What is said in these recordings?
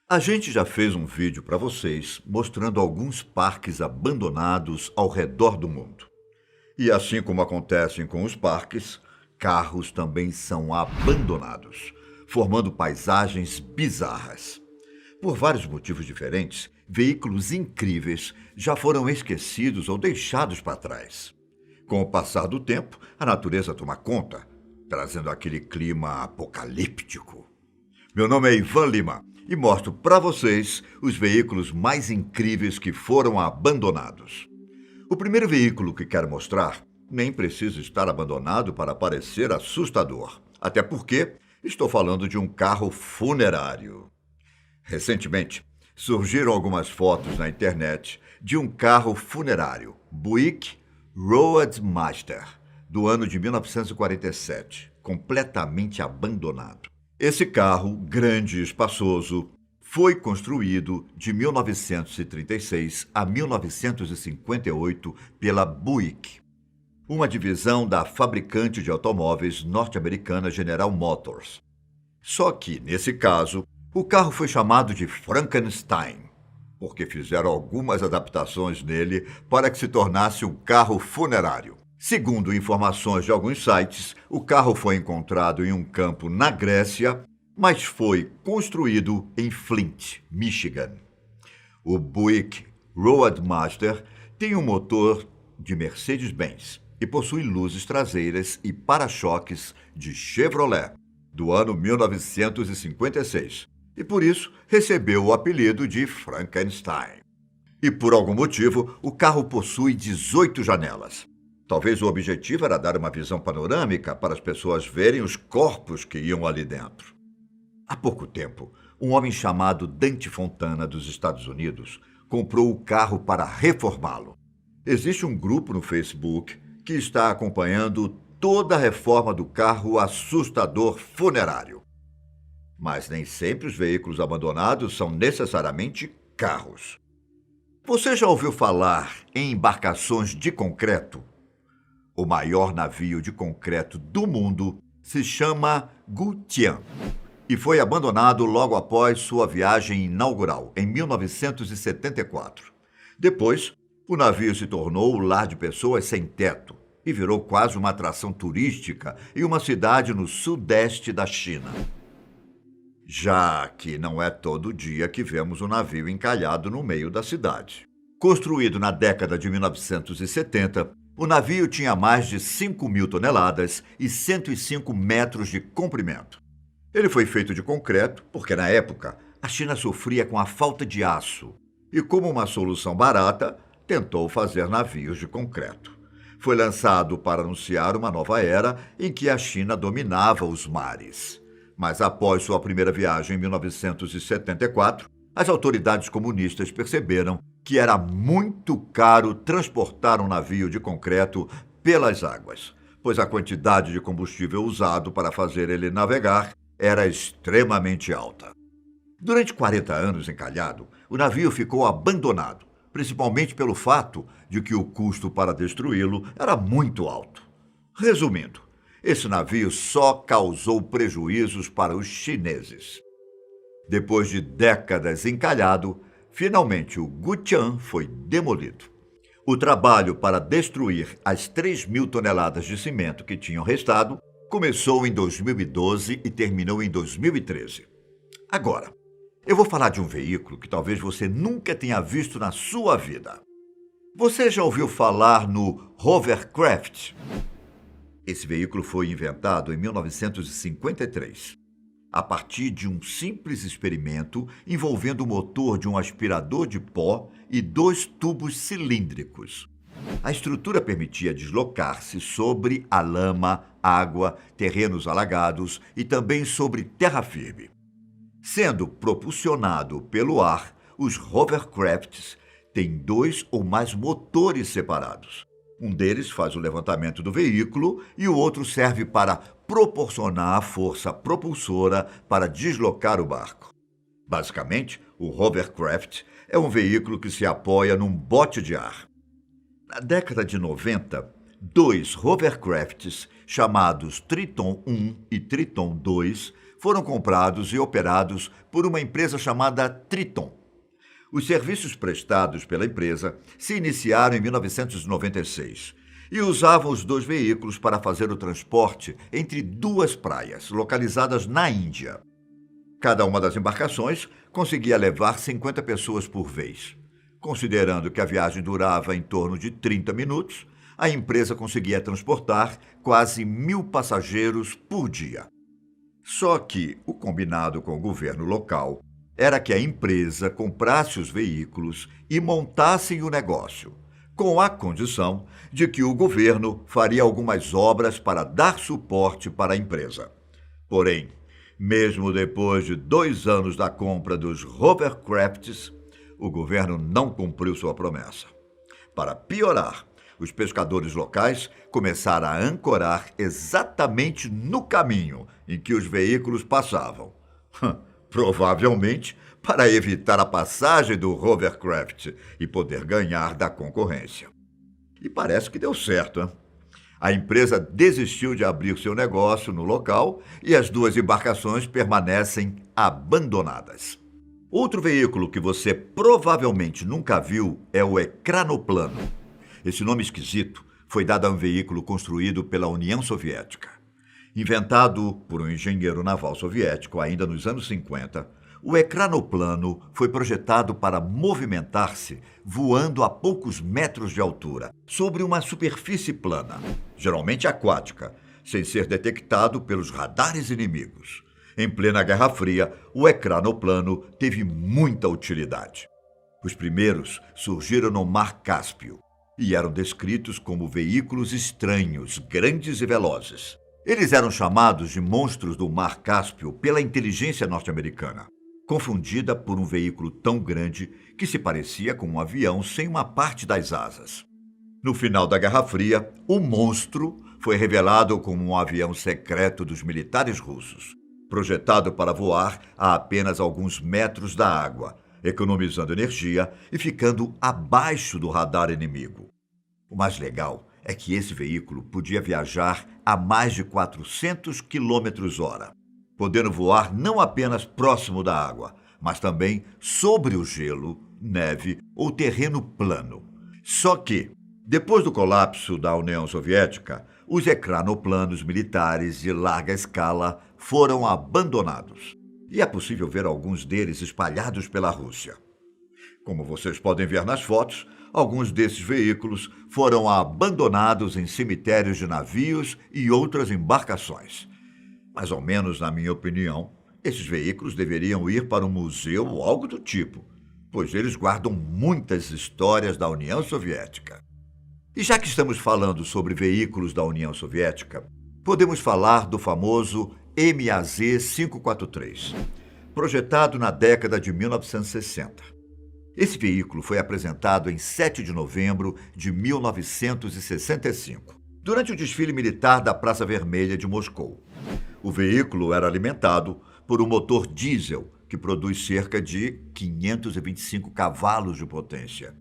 A gente já fez um vídeo para vocês mostrando alguns parques abandonados ao redor do mundo. E assim como acontece com os parques, carros também são abandonados, formando paisagens bizarras. Por vários motivos diferentes, veículos incríveis já foram esquecidos ou deixados para trás. Com o passar do tempo, a natureza toma conta, trazendo aquele clima apocalíptico. Meu nome é Ivan Lima e mostro para vocês os veículos mais incríveis que foram abandonados. O primeiro veículo que quero mostrar nem precisa estar abandonado para parecer assustador, até porque estou falando de um carro funerário. Recentemente, surgiram algumas fotos na internet de um carro funerário, Buick Roadmaster, do ano de 1947, completamente abandonado. Esse carro, grande e espaçoso, foi construído de 1936 a 1958 pela Buick, uma divisão da fabricante de automóveis norte-americana General Motors. Só que, nesse caso, o carro foi chamado de Frankenstein, porque fizeram algumas adaptações nele para que se tornasse um carro funerário. Segundo informações de alguns sites, o carro foi encontrado em um campo na Grécia, mas foi construído em Flint, Michigan. O Buick Roadmaster tem um motor de Mercedes-Benz e possui luzes traseiras e para-choques de Chevrolet, do ano 1956, e por isso recebeu o apelido de Frankenstein. E por algum motivo, o carro possui 18 janelas. Talvez o objetivo era dar uma visão panorâmica para as pessoas verem os corpos que iam ali dentro. Há pouco tempo, um homem chamado Dante Fontana, dos Estados Unidos, comprou o carro para reformá-lo. Existe um grupo no Facebook que está acompanhando toda a reforma do carro assustador funerário. Mas nem sempre os veículos abandonados são necessariamente carros. Você já ouviu falar em embarcações de concreto? O maior navio de concreto do mundo se chama Gutian e foi abandonado logo após sua viagem inaugural, em 1974. Depois, o navio se tornou o lar de pessoas sem teto e virou quase uma atração turística em uma cidade no sudeste da China. Já que não é todo dia que vemos um navio encalhado no meio da cidade. Construído na década de 1970, o navio tinha mais de 5.000 toneladas e 105 metros de comprimento. Ele foi feito de concreto porque, na época, a China sofria com a falta de aço e, como uma solução barata, tentou fazer navios de concreto. Foi lançado para anunciar uma nova era em que a China dominava os mares. Mas após sua primeira viagem em 1974, as autoridades comunistas perceberam que era muito caro transportar um navio de concreto pelas águas, pois a quantidade de combustível usado para fazer ele navegar era extremamente alta. Durante 40 anos encalhado, o navio ficou abandonado, principalmente pelo fato de que o custo para destruí-lo era muito alto. Resumindo, esse navio só causou prejuízos para os chineses. Depois de décadas encalhado, finalmente o Gutian foi demolido. O trabalho para destruir as 3.000 toneladas de cimento que tinham restado começou em 2012 e terminou em 2013. Agora, eu vou falar de um veículo que talvez você nunca tenha visto na sua vida. Você já ouviu falar no Hovercraft? Esse veículo foi inventado em 1953, a partir de um simples experimento envolvendo o motor de um aspirador de pó e 2 tubos cilíndricos. A estrutura permitia deslocar-se sobre a lama, água, terrenos alagados e também sobre terra firme. Sendo propulsionado pelo ar, os hovercrafts têm 2 ou mais motores separados. Um deles faz o levantamento do veículo e o outro serve para proporcionar a força propulsora para deslocar o barco. Basicamente, o hovercraft é um veículo que se apoia num bote de ar. Na década de 90, 2 hovercrafts chamados Triton 1 e Triton 2 foram comprados e operados por uma empresa chamada Triton. Os serviços prestados pela empresa se iniciaram em 1996 e usavam os dois veículos para fazer o transporte entre duas praias, localizadas na Índia. Cada uma das embarcações conseguia levar 50 pessoas por vez. Considerando que a viagem durava em torno de 30 minutos, a empresa conseguia transportar quase 1.000 passageiros por dia. Só que o combinado com o governo local era que a empresa comprasse os veículos e montasse o negócio, com a condição de que o governo faria algumas obras para dar suporte para a empresa. Porém, mesmo depois de 2 anos da compra dos hovercrafts, o governo não cumpriu sua promessa. Para piorar, os pescadores locais começaram a ancorar exatamente no caminho em que os veículos passavam. Provavelmente para evitar a passagem do hovercraft e poder ganhar da concorrência. E parece que deu certo, hein? A empresa desistiu de abrir seu negócio no local e as duas embarcações permanecem abandonadas. Outro veículo que você provavelmente nunca viu é o ecranoplano. Esse nome esquisito foi dado a um veículo construído pela União Soviética. Inventado por um engenheiro naval soviético ainda nos anos 50, o ecranoplano foi projetado para movimentar-se voando a poucos metros de altura, sobre uma superfície plana, geralmente aquática, sem ser detectado pelos radares inimigos. Em plena Guerra Fria, o ecranoplano teve muita utilidade. Os primeiros surgiram no Mar Cáspio e eram descritos como veículos estranhos, grandes e velozes. Eles eram chamados de monstros do Mar Cáspio pela inteligência norte-americana, confundida por um veículo tão grande que se parecia com um avião sem uma parte das asas. No final da Guerra Fria, o monstro foi revelado como um avião secreto dos militares russos, projetado para voar a apenas alguns metros da água, economizando energia e ficando abaixo do radar inimigo. O mais legal é que esse veículo podia viajar a mais de 400 km/h, podendo voar não apenas próximo da água, mas também sobre o gelo, neve ou terreno plano. Só que, depois do colapso da União Soviética, os ecranoplanos militares de larga escala foram abandonados. E é possível ver alguns deles espalhados pela Rússia. Como vocês podem ver nas fotos, alguns desses veículos foram abandonados em cemitérios de navios e outras embarcações. Mais ou menos, na minha opinião, esses veículos deveriam ir para um museu ou algo do tipo, pois eles guardam muitas histórias da União Soviética. E já que estamos falando sobre veículos da União Soviética, podemos falar do famoso MAZ-543, projetado na década de 1960. Esse veículo foi apresentado em 7 de novembro de 1965, durante o desfile militar da Praça Vermelha de Moscou. O veículo era alimentado por um motor diesel que produz cerca de 525 cavalos de potência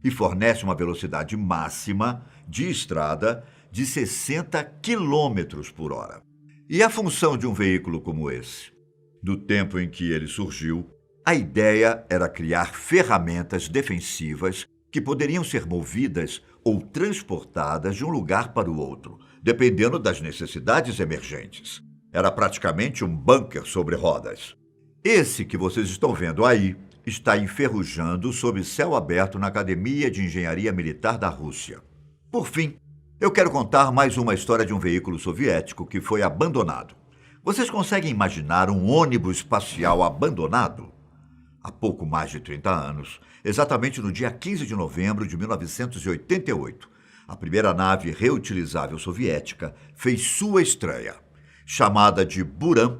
e fornece uma velocidade máxima de estrada de 60 km/h. E a função de um veículo como esse? No tempo em que ele surgiu, a ideia era criar ferramentas defensivas que poderiam ser movidas ou transportadas de um lugar para o outro, dependendo das necessidades emergentes. Era praticamente um bunker sobre rodas. Esse que vocês estão vendo aí está enferrujando sob céu aberto na Academia de Engenharia Militar da Rússia. Por fim, eu quero contar mais uma história de um veículo soviético que foi abandonado. Vocês conseguem imaginar um ônibus espacial abandonado? Há pouco mais de 30 anos, exatamente no dia 15 de novembro de 1988, a primeira nave reutilizável soviética fez sua estreia. Chamada de Buran,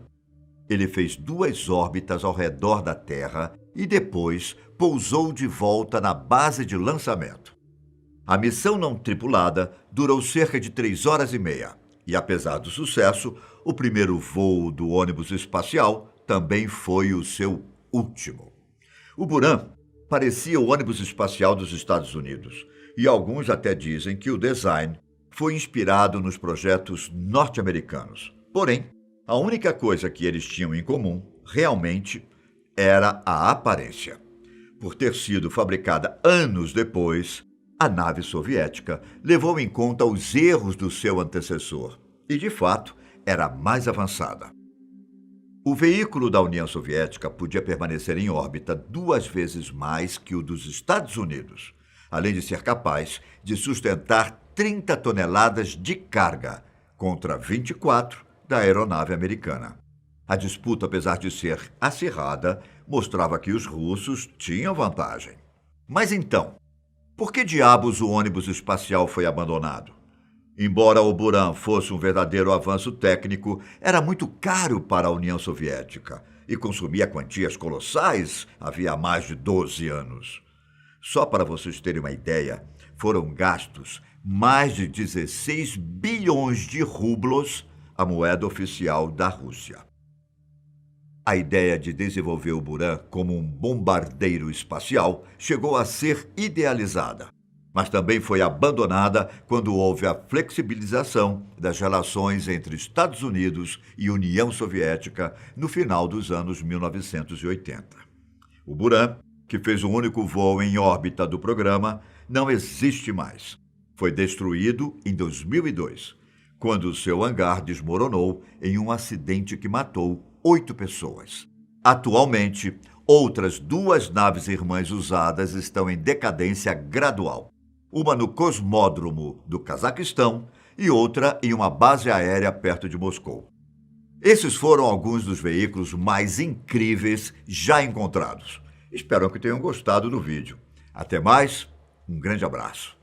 ele fez 2 órbitas ao redor da Terra e depois pousou de volta na base de lançamento. A missão não tripulada durou cerca de 3 horas e meia e, apesar do sucesso, o primeiro voo do ônibus espacial também foi o seu último. O Buran parecia o ônibus espacial dos Estados Unidos e alguns até dizem que o design foi inspirado nos projetos norte-americanos. Porém, A única coisa que eles tinham em comum, realmente, era a aparência. Por ter sido fabricada anos depois, a nave soviética levou em conta os erros do seu antecessor e, de fato, era mais avançada. O veículo da União Soviética podia permanecer em órbita 2 vezes mais que o dos Estados Unidos, além de ser capaz de sustentar 30 toneladas de carga, contra 24 da aeronave americana. A disputa, apesar de ser acirrada, mostrava que os russos tinham vantagem. Mas então, por que diabos o ônibus espacial foi abandonado? Embora o Buran fosse um verdadeiro avanço técnico, era muito caro para a União Soviética e consumia quantias colossais havia mais de 12 anos. Só para vocês terem uma ideia, foram gastos mais de 16 bilhões de rublos, a moeda oficial da Rússia. A ideia de desenvolver o Buran como um bombardeiro espacial chegou a ser idealizada, mas também foi abandonada quando houve a flexibilização das relações entre Estados Unidos e União Soviética no final dos anos 1980. O Buran, que fez o único voo em órbita do programa, não existe mais. Foi destruído em 2002, quando seu hangar desmoronou em um acidente que matou 8 pessoas. Atualmente, outras 2 naves irmãs usadas estão em decadência gradual. Uma no Cosmódromo do Cazaquistão e outra em uma base aérea perto de Moscou. Esses foram alguns dos veículos mais incríveis já encontrados. Espero que tenham gostado do vídeo. Até mais, um grande abraço.